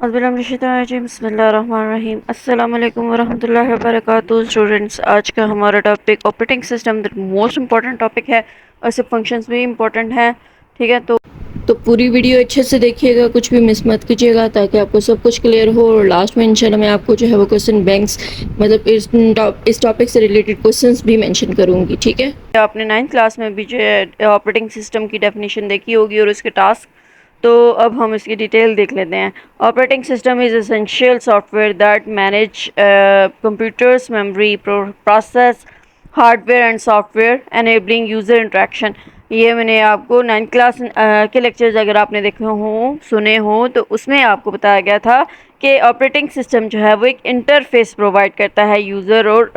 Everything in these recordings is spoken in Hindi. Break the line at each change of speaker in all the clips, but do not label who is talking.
बिस्मिल्लाहिर्रहमानिर्रहीम अस्सलाम वालेकुम वरहमतुल्लाहि वबरकातुहू। स्टूडेंट्स, आज का हमारा topic operating system the most important topic है और सब फंक्शंस भी इम्पॉर्टेंट हैं। ठीक है, तो पूरी वीडियो अच्छे से देखिएगा, कुछ भी मिस मत कीजिएगा ताकि आपको सब कुछ क्लियर हो। और लास्ट में इंशाल्लाह मैं आपको जो है वो क्वेश्चन बैंक्स मतलब इस टॉपिक से रिलेटेड क्वेश्चंस भी मेंशन करूँगी। ठीक है, आपने 9th क्लास में भी जो है ऑपरेटिंग सिस्टम की डेफिनेशन देखी होगी और उसके टास्क। तो अब हम इसकी डिटेल देख लेते हैं। Operating system is essential software that manage computers memory process hardware and software enabling user interaction. ये मैंने आपको 9th क्लास के लेक्चर्स अगर आपने देखे हों सुने हों तो उसमें आपको बताया गया था कि ऑपरेटिंग सिस्टम जो है वो एक इंटरफेस प्रोवाइड करता है यूज़र और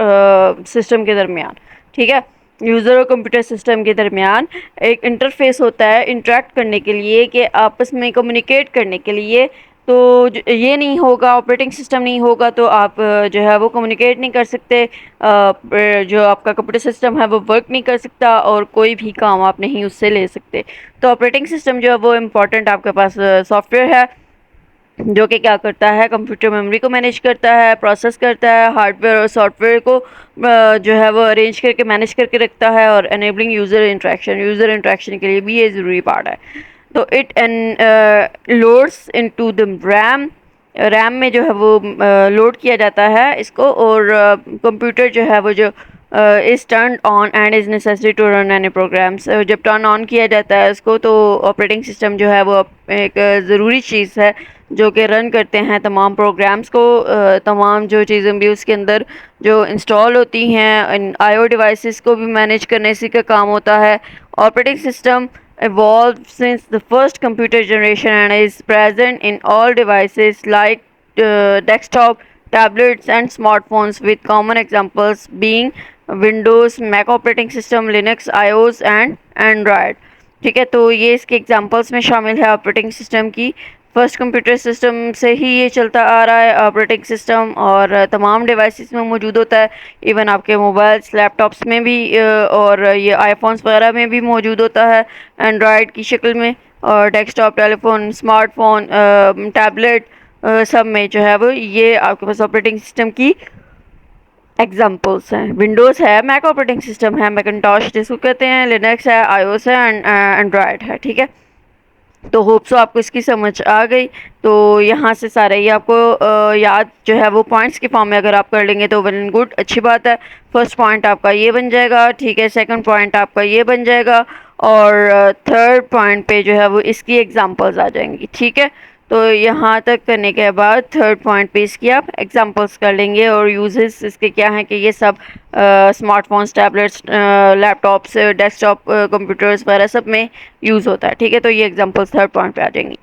सिस्टम के दरमियान। ठीक है, यूज़र और कंप्यूटर सिस्टम के दरमियान एक इंटरफेस होता है इंटरेक्ट करने के लिए, कि आपस में कम्युनिकेट करने के लिए। तो ये नहीं होगा, ऑपरेटिंग सिस्टम नहीं होगा तो आप जो है वो कम्युनिकेट नहीं कर सकते, जो आपका कंप्यूटर सिस्टम है वो वर्क नहीं कर सकता और कोई भी काम आप नहीं उससे ले सकते। तो ऑपरेटिंग सिस्टम जो है वो इम्पॉर्टेंट आपके पास सॉफ्टवेयर है जो कि क्या करता है, कंप्यूटर मेमोरी को मैनेज करता है, प्रोसेस करता है, हार्डवेयर और सॉफ्टवेयर को जो है वो अरेंज करके मैनेज करके रखता है, और एनेबलिंग यूज़र इंट्रैक्शन के लिए भी ये ज़रूरी पार्ट है। तो it and loads into the RAM में जो है वो लोड किया जाता है इसको, और कंप्यूटर जो है वो जो is turn on and is necessary to run any programs. जब टर्न ऑन किया जाता है इसको तो ऑपरेटिंग सिस्टम जो है वो एक ज़रूरी चीज़ है जो कि रन करते हैं तमाम प्रोग्राम्स को। तमाम जो चीज़ें भी उसके अंदर जो इंस्टॉल होती हैं इन आईओ डिवाइसेस को भी मैनेज करने से का काम होता है। Operating system evolved since the first computer generation and is present in all devices like desktop, tablets and smartphones, with common examples being Windows, Mac operating system, Linux, iOS and Android। ठीक है, तो ये इसके एग्जांपल्स में शामिल है ऑपरेटिंग सिस्टम की। फर्स्ट कंप्यूटर सिस्टम से ही ये चलता आ रहा है ऑपरेटिंग सिस्टम, और तमाम डिवाइसेस में मौजूद होता है। इवन आपके मोबाइल्स लैपटॉप्स में भी और ये आईफोन्स वगैरह में भी मौजूद होता है एंड्रॉयड की शक्ल में, और डेस्कटॉप, टेलीफोन, स्मार्टफोन, टैबलेट सब में जो है वो ये आपके पास ऑपरेटिंग सिस्टम की एग्जाम्पल्स हैं। विंडोज़ है, मैक ऑपरेटिंग सिस्टम है, मैकिन्टॉश जिसको कहते हैं, लिनक्स है, आईओएस है एंड एंड्रॉयड है। ठीक है, तो होप सो आपको इसकी समझ आ गई। तो यहाँ से सारे ये आपको याद जो है वो पॉइंट्स के फॉर्म में अगर आप कर लेंगे तो वेल एंड गुड, अच्छी बात है। फर्स्ट पॉइंट आपका ये बन जाएगा, ठीक है, सेकंड पॉइंट आपका ये बन जाएगा, और थर्ड पॉइंट पे जो है वो इसकी एग्जांपल्स आ जाएंगी। ठीक है, तो यहाँ तक करने के बाद थर्ड पॉइंट पे इसकी आप एग्जांपल्स कर लेंगे, और यूजेस इसके क्या हैं कि ये सब smartphones, tablets, laptops, desktop computers वगैरह सब में यूज़ होता है। ठीक है, तो ये एग्जांपल्स थर्ड पॉइंट पे आ जाएंगी।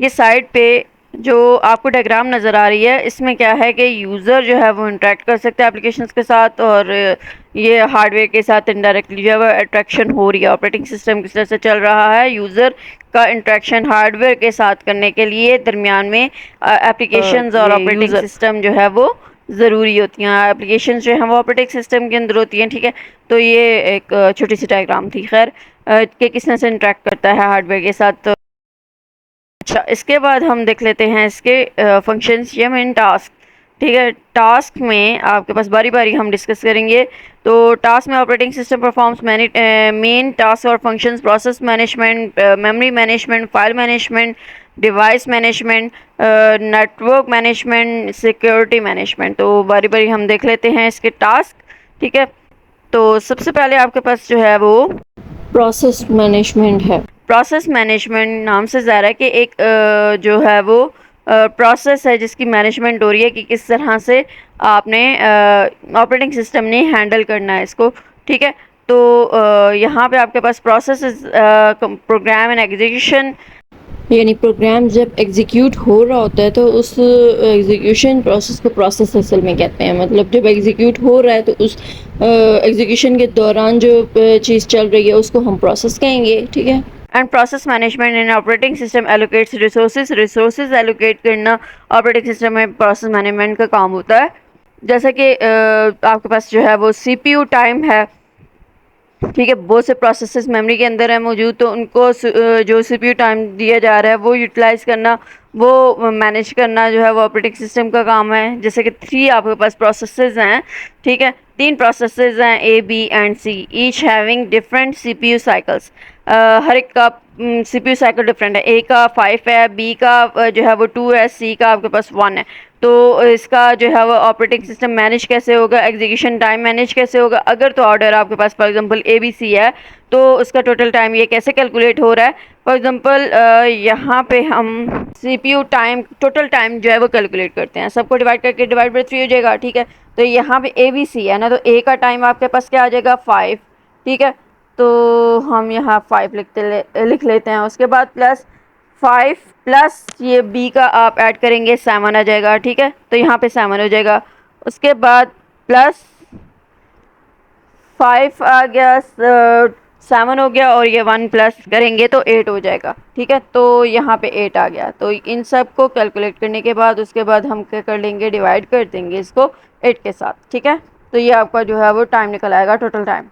ये साइड पे जो आपको डायग्राम नज़र आ रही है इसमें क्या है कि यूज़र जो है वो इंटरेक्ट कर सकते हैं एप्लीकेशंस के साथ, और ये हार्डवेयर के साथ इनडायरेक्टली जो है वो अट्रैक्शन हो रही है। ऑपरेटिंग सिस्टम किस तरह से चल रहा है, यूज़र का इंट्रैक्शन हार्डवेयर के साथ करने के लिए दरमियान में एप्लीकेशंस और ऑपरेटिंग सिस्टम जो है वो ज़रूरी होती हैं। एप्लीकेशंस जो हैं वो ऑपरेटिंग सिस्टम के अंदर होती हैं। ठीक है, तो ये एक छोटी सी डायग्राम थी। खैर, कि किस तरह से इंटरेक्ट करता है हार्डवेयर के साथ। अच्छा, इसके बाद हम देख लेते हैं इसके फंक्शंस या मेन टास्क। ठीक है, टास्क में आपके पास बारी बारी हम डिस्कस करेंगे। तो टास्क में operating system performs main task और functions: process management, memory management, file management, device management, network management, security management. तो बारी बारी हम देख लेते हैं इसके टास्क। ठीक है, तो सबसे पहले आपके पास जो है वो प्रोसेस मैनेजमेंट है। प्रोसेस मैनेजमेंट नाम से ज़ाहिर है कि एक जो है वो प्रोसेस है जिसकी मैनेजमेंट हो रही है कि किस तरह से आपने ऑपरेटिंग सिस्टम ने हैंडल करना है इसको। ठीक है, तो यहाँ पे आपके पास प्रोसेस प्रोग्राम एंड एग्जीक्यूशन, यानी प्रोग्राम जब एग्जीक्यूट हो रहा होता है तो उस एग्जीक्यूशन प्रोसेस को प्रोसेस असल में कहते हैं। मतलब जब एग्जीक्यूट हो रहा है तो उस एग्जीक्यूशन के दौरान जो चीज़ चल रही है उसको हम प्रोसेस कहेंगे। ठीक है, and process management in operating system allocates resources allocate करना ऑपरेटिंग सिस्टम में प्रोसेस मैनेजमेंट का काम होता है। जैसे कि आपके पास जो है वो सीपीयू टाइम है, ठीक है, बहुत से प्रोसेसेस मेमोरी के अंदर है मौजूद, तो उनको जो सीपीयू टाइम दिया जा रहा है वो यूटिलाइज करना, वो मैनेज करना जो है वो ऑपरेटिंग सिस्टम का काम है। जैसे कि 3 आपके पास प्रोसेसेस हैं, ठीक है, 3 प्रोसेसेस हैं A B and C, each having different CPU cycles. हर एक का सीपीयू साइकिल डिफरेंट है। ए का 5 है, बी का जो है वो 2 है, सी का आपके पास 1 है। तो इसका जो है वो ऑपरेटिंग सिस्टम मैनेज कैसे होगा, एग्जीक्यूशन टाइम मैनेज कैसे होगा। अगर तो ऑर्डर आपके पास for example A B C है, तो उसका टोटल टाइम ये कैसे कैलकुलेट हो रहा है। फॉर एग्जांपल यहाँ पे हम सीपीयू टाइम टोटल टाइम जो है वो कैलकुलेट करते हैं, सबको डिवाइड करके डिवाइड बाई 3 हो जाएगा। ठीक है, तो यहाँ पे ए बी सी है ना, तो ए का टाइम आपके पास क्या आ जाएगा 5। ठीक है, तो हम यहाँ 5 लिख लेते हैं। उसके बाद प्लस 5 प्लस ये बी का आप ऐड करेंगे 7 आ जाएगा। ठीक है, तो यहाँ पे 7 हो जाएगा। उसके बाद प्लस 5 आ गया, 7 हो गया, और ये 1 प्लस करेंगे तो 8 हो जाएगा। ठीक है, तो यहाँ पे 8 आ गया। तो इन सब को कैलकुलेट करने के बाद उसके बाद हम क्या कर लेंगे, डिवाइड कर देंगे इसको 8 के साथ। ठीक है, तो ये आपका जो है वो टाइम निकल आएगा, total time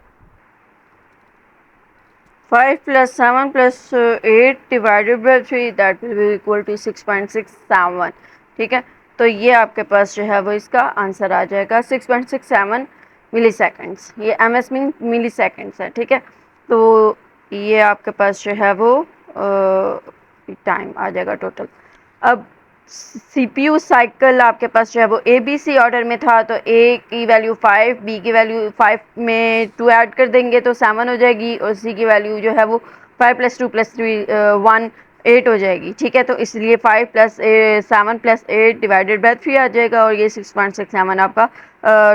5 plus 7 plus 8 divided by 3 that will be equal to 6.67। ठीक है, तो ये आपके पास जो है वो इसका आंसर आ जाएगा 6.67 मिली सेकेंड्स। ये एम एस मीन मिली सेकेंड्स है। ठीक है, तो ये आपके पास जो है वो टाइम आ जाएगा टोटल। अब सीपीयू साइकिल आपके पास जो है वो ए बी सी ऑर्डर में था, तो ए की वैल्यू 5, बी की वैल्यू 5 में 2 ऐड कर देंगे तो 7 हो जाएगी, और सी की वैल्यू जो है वो 5 + 2 + 3 1 8 हो जाएगी। ठीक है, तो इसलिए 5 + 7 + 8 डिवाइडेड बाय 3 आ जाएगा, और ये 6.67 आपका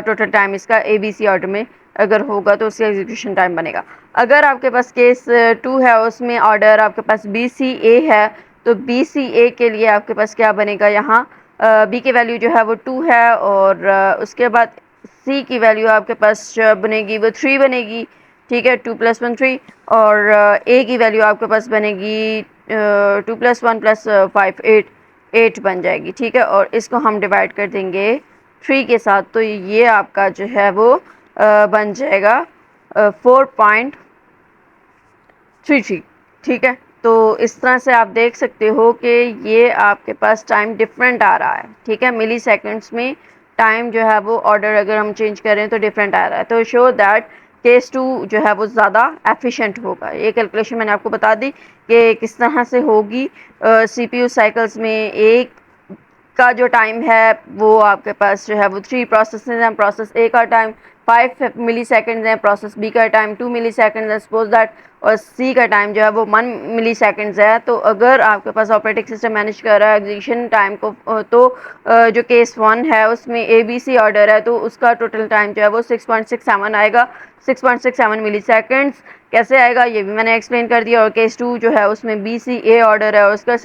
टोटल टाइम इसका ए बी सी ऑर्डर में अगर होगा तो उसका एग्जीक्यूशन टाइम बनेगा। अगर आपके पास केस 2 है, उसमें ऑर्डर आपके पास बी सी ए है, तो बी सी ए के लिए आपके पास क्या बनेगा, यहाँ बी की वैल्यू जो है वो 2 है, और उसके बाद सी की वैल्यू आपके पास बनेगी वो 3 बनेगी। ठीक है, 2 + 1 3, और ए की वैल्यू आपके पास बनेगी 2 + 1 + 5 8 8 बन जाएगी। ठीक है, और इसको हम डिवाइड कर देंगे 3 के साथ, तो ये आपका जो है वो बन जाएगा 4.33। ठीक है, तो इस तरह से आप देख सकते हो कि ये आपके पास टाइम डिफरेंट आ रहा है। ठीक है, मिली सेकेंड्स में टाइम जो है वो ऑर्डर अगर हम चेंज करें तो डिफरेंट आ रहा है, तो शो दैट केस 2 जो है वो ज़्यादा एफिशिएंट होगा। ये कैलकुलेशन मैंने आपको बता दी कि किस तरह से होगी। सीपीयू साइकिल्स में एक का जो टाइम है वो आपके पास जो है वो 3 प्रोसेस हैं। प्रोसेस ए का टाइम 5 मिली सेकेंड है, प्रोसेस बी का टाइम 2 मिली सेकेंड है सपोज दैट, और सी का टाइम जो है वो 1 मिली सेकेंड्स है। तो अगर आपके पास ऑपरेटिंग सिस्टम मैनेज कर रहा है एग्जीक्यूशन टाइम को, तो जो केस 1 है उसमें ए बी सी ऑर्डर है, तो उसका टोटल टाइम जो है वो 6.67 आएगा। 6.67 मिली सेकेंड्स कैसे आएगा ये भी मैंने एक्सप्लेन कर दिया। और केस 2 जो है उसमें बी सी ए ऑर्डर है, उसका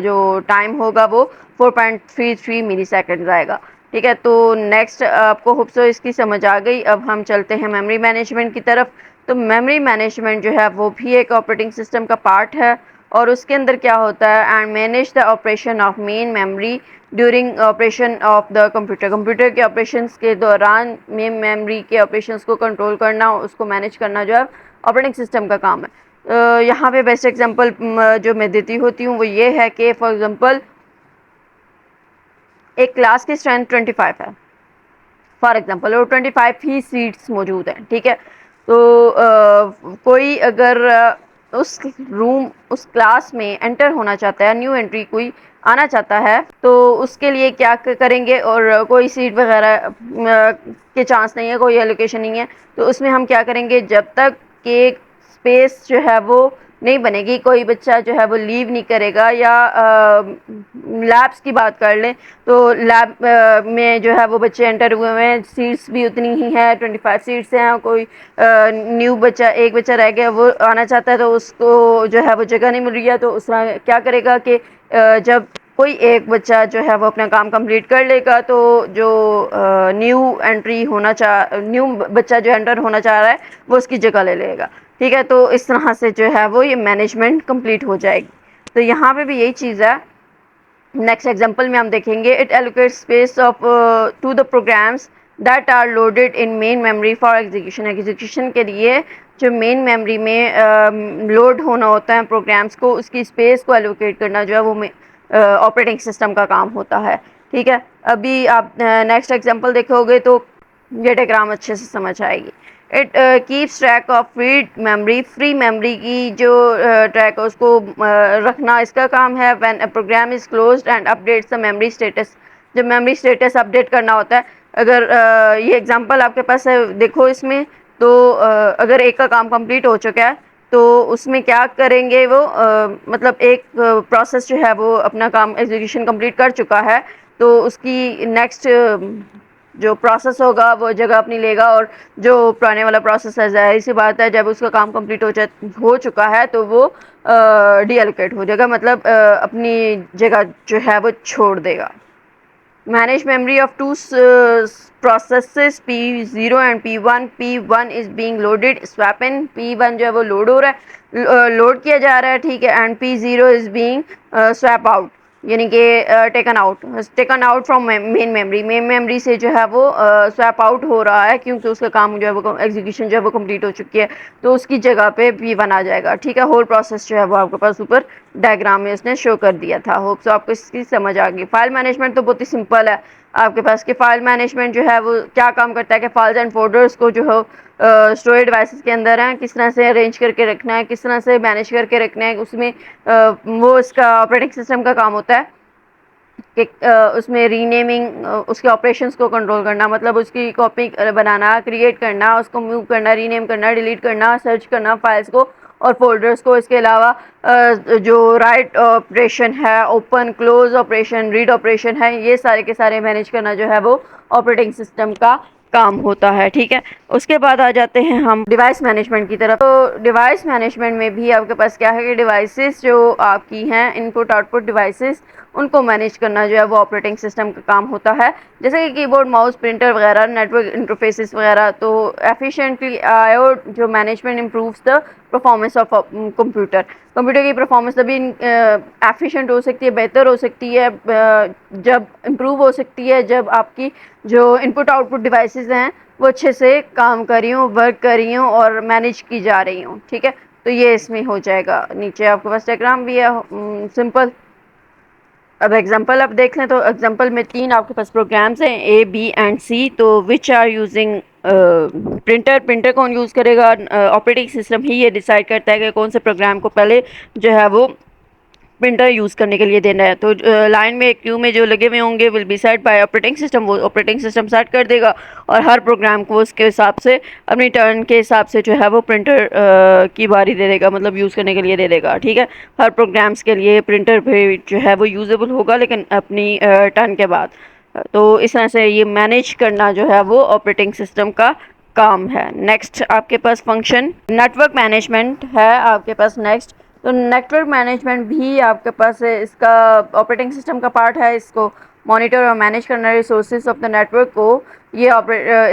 जो टाइम होगा वो 4.33 मिली सेकेंड्स आएगा। ठीक है, तो नेक्स्ट आपको होप सो इसकी समझ आ गई। अब हम चलते हैं मेमोरी मैनेजमेंट की तरफ। तो मेमोरी मैनेजमेंट जो है वो भी एक ऑपरेटिंग सिस्टम का पार्ट है, और उसके अंदर क्या होता है, and manage the operation of main memory during operation of the computer. Computer के ऑपरेशंस के दौरान मेन मेमोरी के ऑपरेशंस को कंट्रोल करना, उसको मैनेज करना जो है ऑपरेटिंग सिस्टम का काम है। यहाँ पे बेस्ट एग्जांपल जो मैं देती होती हूँ वो ये है कि फॉर एग्जांपल एक क्लास की स्ट्रेंथ 25 है फॉर एग्जांपल, और 25 ही सीट्स मौजूद हैं। ठीक है, तो कोई अगर उस क्लास में एंटर होना चाहता है, न्यू एंट्री कोई आना चाहता है, तो उसके लिए क्या करेंगे, और कोई सीट वगैरह के चांस नहीं है, कोई एलोकेशन नहीं है, तो उसमें हम क्या करेंगे, जब तक कि स्पेस जो है वो नहीं बनेगी, कोई बच्चा जो है वो लीव नहीं करेगा। या लैब्स की बात कर लें तो लैब में जो है वो बच्चे एंटर हुए हैं, सीट्स भी उतनी ही है, 25 सीट्स हैं। कोई न्यू बच्चा, एक बच्चा रह गया, वो आना चाहता है, तो उसको जो है वो जगह नहीं मिल रही है, तो उसका क्या करेगा कि जब कोई एक बच्चा जो है वो अपना काम कंप्लीट कर लेगा, तो जो न्यू बच्चा जो एंटर होना चाह रहा है वो उसकी जगह ले लेगा। ठीक है, तो इस तरह से जो है वो ये मैनेजमेंट कंप्लीट हो जाएगी। तो यहाँ पे भी यही चीज़ है। नेक्स्ट एग्जांपल में हम देखेंगे, it allocate space of to the programs that are loaded in main memory for execution. Execution के लिए जो मेन मेमोरी में लोड होना होता है प्रोग्राम्स को, उसकी स्पेस को एलोकेट करना जो है वो ऑपरेटिंग सिस्टम का काम होता है। ठीक है, अभी आप नेक्स्ट एग्जांपल देखोगे तो ये डायग्राम अच्छे से समझ आएगी। It keeps track of free memory की जो ट्रैक है उसको रखना इसका काम है। When a program is closed and updates the memory status, जब मेमोरी स्टेटस अपडेट करना होता है, अगर ये एग्जांपल आपके पास है देखो इसमें, तो अगर एक का काम कंप्लीट हो चुका है तो उसमें क्या करेंगे वो मतलब एक प्रोसेस जो है वो अपना काम एग्जीक्यूशन कंप्लीट कर चुका है, तो उसकी नेक्स्ट जो प्रोसेस होगा वो जगह अपनी लेगा, और जो पुराने वाला प्रोसेस है जाहिर सी बात है जब उसका काम कंप्लीट हो चुका है तो वो डीएलोकेट हो जाएगा, मतलब अपनी जगह जो है वो छोड़ देगा। Manage memory of two processes P0 and P1. P1 is being loaded, swap in, P1 जो है वो लोड हो रहा है, लोड किया जा रहा है, ठीक है, and P0 is being swap out, यानी कि taken out from main memory से जो है वो स्वैप आउट हो रहा है, क्योंकि उसका काम जो है वो एग्जीक्यूशन जो है वो कंप्लीट हो चुकी है, तो उसकी जगह पे P1 आ जाएगा। ठीक है, होल प्रोसेस जो है वो आपके पास ऊपर डायग्राम में इसने शो कर दिया था। होप सो आपको इसकी समझ आ गई। फाइल मैनेजमेंट तो बहुत ही सिंपल है आपके पास कि फाइल मैनेजमेंट जो है वो क्या काम करता है कि फाइल्स एंड फोल्डर्स को जो है स्टोरेज डिवाइसेस के अंदर हैं किस तरह से अरेंज करके रखना है, किस तरह से मैनेज करके रखना है, उसमें वो इसका ऑपरेटिंग सिस्टम का काम होता है कि उसमें रीनेमिंग, उसके ऑपरेशंस को कंट्रोल करना, मतलब उसकी कॉपी बनाना, क्रिएट करना, उसको मूव करना, रीनेम करना, डिलीट करना, सर्च करना फाइल्स को और फोल्डर्स को। इसके अलावा जो राइट ऑपरेशन है, open close operation, read operation है, ये सारे के सारे मैनेज करना जो है वो ऑपरेटिंग सिस्टम का काम होता है। ठीक है, उसके बाद आ जाते हैं हम डिवाइस मैनेजमेंट की तरफ। तो डिवाइस मैनेजमेंट में भी आपके पास क्या है कि डिवाइसेस जो आपकी हैं, इनपुट आउटपुट डिवाइसेस, उनको मैनेज करना जो है वो ऑपरेटिंग सिस्टम का काम होता है, जैसे कि कीबोर्ड, माउस, प्रिंटर वगैरह, नेटवर्क इंटरफेसेस वगैरह। तो एफिशिएंटली आईओ जो management improves the performance of computer की परफॉर्मेंस तभी एफिशिएंट हो सकती है, बेहतर हो सकती है, जब इम्प्रूव हो सकती है जब आपकी जो इनपुट आउटपुट डिवाइसेस हैं वो अच्छे से काम कर रही हूँ, वर्क कर रही हूँ और मैनेज की जा रही हूँ। ठीक है, तो ये इसमें हो जाएगा। नीचे आपके पास डायग्राम भी है सिंपल। अब एग्जांपल आप देख लें तो एग्जांपल में 3 आपके पास प्रोग्राम्स हैं ए, बी एंड सी। तो विच आर यूजिंग प्रिंटर कौन यूज़ करेगा? ऑपरेटिंग सिस्टम ही ये डिसाइड करता है कि कौन से प्रोग्राम को पहले जो है वो प्रिंटर यूज़ करने के लिए देना है। तो लाइन में क्यू में जो लगे हुए होंगे will be set bye operating system, वो ऑपरेटिंग सिस्टम सेट कर देगा और हर प्रोग्राम को उसके हिसाब से अपनी टर्न के हिसाब से जो है वो प्रिंटर की बारी दे देगा, मतलब यूज़ करने के लिए दे देगा। ठीक है, हर प्रोग्राम्स के लिए प्रिंटर भी जो है वो यूजेबल होगा लेकिन अपनी टर्न के बाद। तो इस तरह से ये मैनेज करना जो है वो ऑपरेटिंग सिस्टम का काम है। नेक्स्ट आपके पास फंक्शन नेटवर्क मैनेजमेंट है आपके पास नेक्स्ट। तो नेटवर्क मैनेजमेंट भी आपके पास है, इसका ऑपरेटिंग सिस्टम का पार्ट है, इसको मॉनिटर और मैनेज करना रिसोर्सेज ऑफ द नेटवर्क को, ये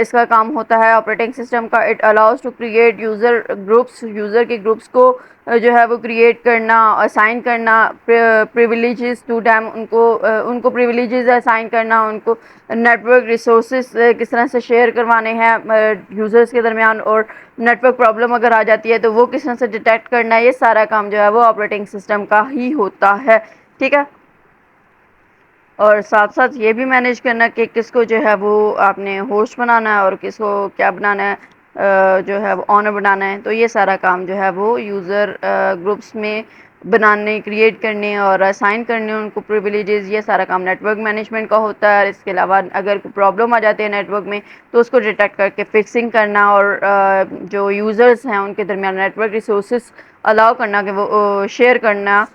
इसका काम होता है ऑपरेटिंग सिस्टम का। It allows to create user groups, user के ग्रुप्स को जो है वो क्रिएट करना, असाइन करना प्रिविलेजेस टू डैम, उनको प्रिविलेजेस असाइन करना, उनको नेटवर्क रिसोर्सेज किस तरह से शेयर करवाने हैं यूज़र्स के दरमियान, और नेटवर्क प्रॉब्लम अगर आ जाती है तो वो किस तरह से डिटेक्ट करना है, ये सारा काम जो है वो ऑपरेटिंग सिस्टम का ही होता है। ठीक है, और साथ साथ ये भी मैनेज करना कि किसको जो है वो आपने होस्ट बनाना है और किसको क्या बनाना है, जो है वो ऑनर बनाना है। तो ये सारा काम जो है वो यूज़र ग्रुप्स में बनाने, क्रिएट करने और असाइन करने उनको प्रिविलेजेस, ये सारा काम नेटवर्क मैनेजमेंट का होता है। इसके अलावा अगर कोई प्रॉब्लम आ जाती है नेटवर्क में तो उसको डिटेक्ट करके फिक्सिंग करना और जो यूज़र्स हैं उनके दरमियान नेटवर्क रिसोर्सेज अलाउ करना कि वो शेयर करना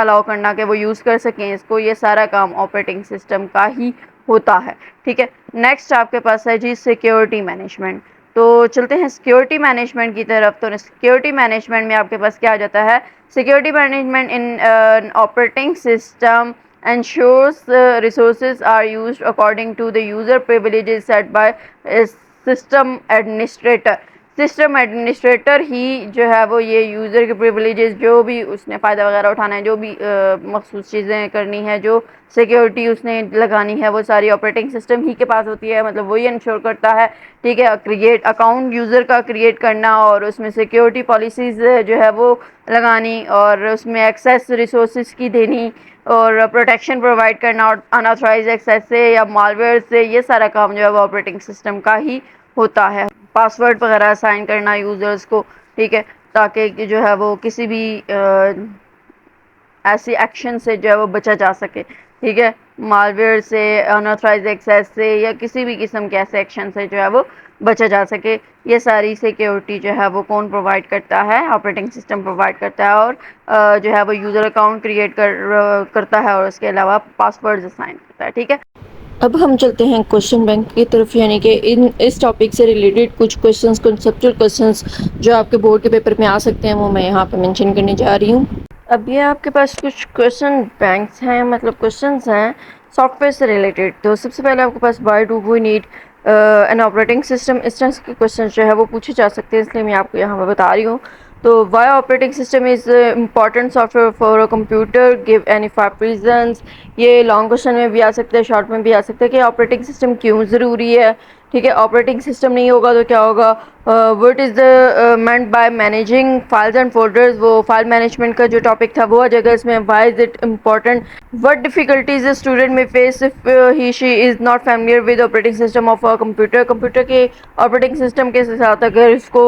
अलाउ करना कि वो यूज़ कर सकें इसको, ये सारा काम ऑपरेटिंग सिस्टम का ही होता है। ठीक है, नेक्स्ट आपके पास है जी सिक्योरिटी मैनेजमेंट। तो चलते हैं सिक्योरिटी मैनेजमेंट की तरफ। तो सिक्योरिटी मैनेजमेंट में आपके पास क्या आ जाता है? Security management in operating system ensures resources are used according to the user privileges set by a system administrator। System administrator ही जो है वो ये यूज़र के प्रिविलेजेस जो भी उसने फ़ायदा वगैरह उठाना है, जो भी मखसूस चीज़ें करनी है, जो सिक्योरिटी उसने लगानी है, वो सारी ऑपरेटिंग सिस्टम ही के पास होती है। मतलब वही इंश्योर करता है, ठीक है। क्रिएट अकाउंट यूज़र का क्रिएट करना और उसमें सिक्योरिटी पॉलिसीज़ जो है वो लगानी और उसमें एक्सेस रिसोर्स की देनी और प्रोटेक्शन प्रोवाइड करना और अनऑथराइज एक्सेस से या मालवेयर से, ये सारा काम जो है वो ऑपरेटिंग सिस्टम का ही होता है। पासवर्ड वगैरह असाइन करना यूज़र्स को, ठीक है, ताकि जो है वो किसी भी ऐसी एक्शन से जो है वो बचा जा सके, ठीक है। मालवेयर से, अनऑथराइज एक्सेस से या किसी भी किस्म के ऐसे एक्शन से जो है वो बचा जा सके। ये सारी सिक्योरिटी जो है वो कौन प्रोवाइड करता है? ऑपरेटिंग सिस्टम प्रोवाइड करता है और जो है वो यूज़र अकाउंट क्रिएट करता है और उसके अलावा पासवर्ड असाइन करता है, ठीक है। अब हम चलते हैं क्वेश्चन बैंक की तरफ, यानी कि इस टॉपिक से रिलेटेड कुछ क्वेश्चंस, कंसेप्चुअल क्वेश्चंस जो आपके बोर्ड के पेपर में आ सकते हैं, वो मैं यहाँ पे मेंशन करने जा रही हूँ। अब ये आपके पास कुछ क्वेश्चन बैंक्स हैं, मतलब क्वेश्चंस हैं सॉफ्टवेयर से रिलेटेड। तो सबसे पहले आपके पास why do we need an operating system, इस तरह के क्वेश्चन जो है वो पूछे जा सकते हैं, इसलिए मैं आपको यहाँ पर बता रही हूँ। तो why operating system is important software for a computer, give any 5 reasons. ये लॉन्ग क्वेश्चन में भी आ सकता है, शॉर्ट में भी आ सकता है कि ऑपरेटिंग सिस्टम क्यों ज़रूरी है, ठीक है। ऑपरेटिंग सिस्टम नहीं होगा तो क्या होगा? What is the meant by managing files and folders, वो फाइल मैनेजमेंट का जो टॉपिक था वो आ जाएगा इसमें। Why is it important? What difficulties the student may face if he she is not familiar with operating system of a computer. Computer के ऑपरेटिंग सिस्टम के साथ अगर इसको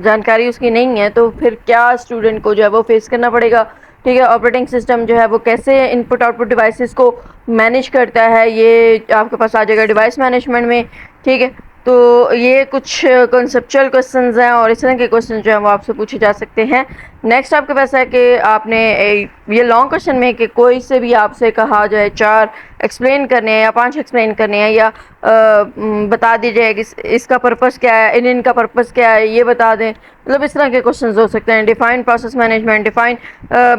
जानकारी उसकी नहीं है तो फिर क्या स्टूडेंट को जो है वो फेस करना पड़ेगा, ठीक है। ऑपरेटिंग सिस्टम जो है वो कैसे इनपुट आउटपुट डिवाइसेस को मैनेज करता है, ये आपके पास आ जाएगा डिवाइस मैनेजमेंट में, ठीक है। तो ये कुछ कंसेप्चुअल क्वेश्चंस हैं और इस तरह के क्वेश्चन जो हैं वो आपसे पूछे जा सकते हैं। नेक्स्ट आपके पास है कि आपने ये लॉन्ग क्वेश्चन में कि कोई से भी आपसे कहा जाए 4 एक्सप्लेन करने हैं या 5 एक्सप्लेन करने हैं या बता दीजिए कि इसका पर्पस क्या है, इनका पर्पस क्या है, ये बता दें। मतलब इस तरह के क्वेश्चंस हो सकते हैं। Define process management, define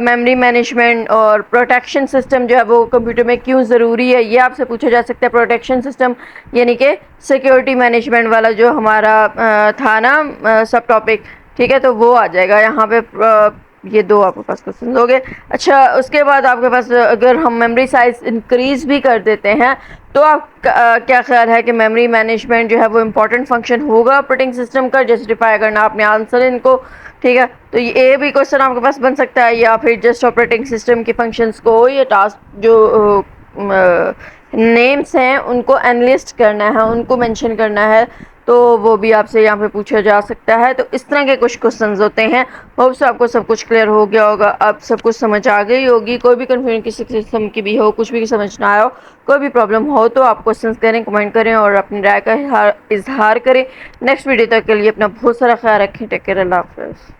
memory management और प्रोटेक्शन सिस्टम जो है वो कंप्यूटर में क्यों ज़रूरी है, ये आपसे पूछा जा सकता है। प्रोटेक्शन सिस्टम यानी कि सिक्योरिटी मैनेजमेंट वाला जो हमारा था ना सब टॉपिक, ठीक है। तो वो आ जाएगा यहाँ पे। ये 2 आपके पास क्वेश्चन हो गए। अच्छा, उसके बाद आपके पास अगर हम मेमोरी साइज इंक्रीज भी कर देते हैं तो आप क्या ख्याल है कि मेमोरी मैनेजमेंट जो है वो इम्पोर्टेंट फंक्शन होगा ऑपरेटिंग सिस्टम का? जस्टिफाई करना आपने आंसर इनको, ठीक है। तो ये भी क्वेश्चन आपके पास बन सकता है, या फिर जस्ट ऑपरेटिंग सिस्टम के फंक्शंस को या टास्क जो नेम्स हैं उनको एनलिस्ट करना है, उनको मेंशन करना है, तो वो भी आपसे यहाँ पे पूछा जा सकता है। तो इस तरह के कुछ क्वेश्चंस होते हैं। होप से आपको सब कुछ क्लियर हो गया होगा, अब सब कुछ समझ आ गई होगी। कोई भी कन्फ्यूजन किसी किस्म की भी हो, कुछ भी समझ ना आया हो, कोई भी प्रॉब्लम हो तो आप क्वेश्चन करें, कमेंट करें और अपनी राय का इजहार करें। नेक्स्ट वीडियो तक के लिए अपना बहुत सारा ख्याल रखें। टेक केयर, अल्लाह हाफ़िज़।